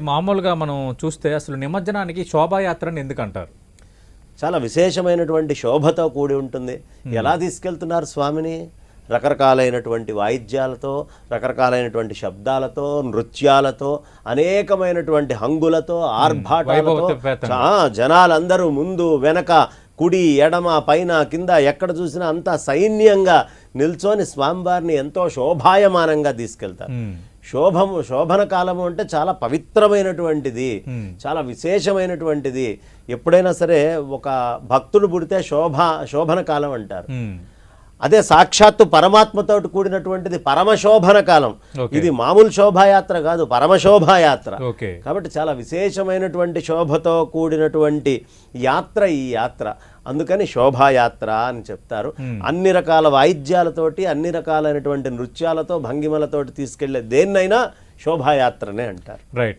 మామూలుగా మనం చూస్తే అసలు నిమజ్జనానికి శోభాయాత్రని ఎందుకంటారు? చాలా విశేషమైనటువంటి శోభతో కూడి ఉంటుంది. ఎలా తీసుకెళ్తున్నారు స్వామిని? రకరకాలైనటువంటి వాయిద్యాలతో, రకరకాలైనటువంటి శబ్దాలతో, నృత్యాలతో, అనేకమైనటువంటి హంగులతో, ఆర్భాటాలతో జనాలందరూ ముందు వెనక, కుడి ఎడమ పైన కింద ఎక్కడ చూసినా అంతా సైన్యంగా నిల్చొని స్వామివారిని ఎంతో శోభాయమానంగా తీసుకెళ్తారు. శోభన కాలము అంటే చాలా పవిత్రమైనటువంటిది, చాలా విశేషమైనటువంటిది. ఎప్పుడైనా సరే ఒక భక్తుడు పుడితే శోభన కాలం అంటారు. అదే సాక్షాత్తు పరమాత్మతో కూడినటువంటిది పరమశోభన కాలం. ఇది మామూలు శోభాయాత్ర కాదు, పరమశోభాయాత్ర. కాబట్టి చాలా విశేషమైనటువంటి శోభతో కూడినటువంటి యాత్ర ఈ యాత్ర. అందుకని శోభాయాత్ర అని చెప్తారు. అన్ని రకాల వాయిద్యాలతోటి, అన్ని రకాలైనటువంటి నృత్యాలతో, భంగిమలతోటి తీసుకెళ్లే దేన్నైనా శోభాయాత్రనే అంటారు. రైట్.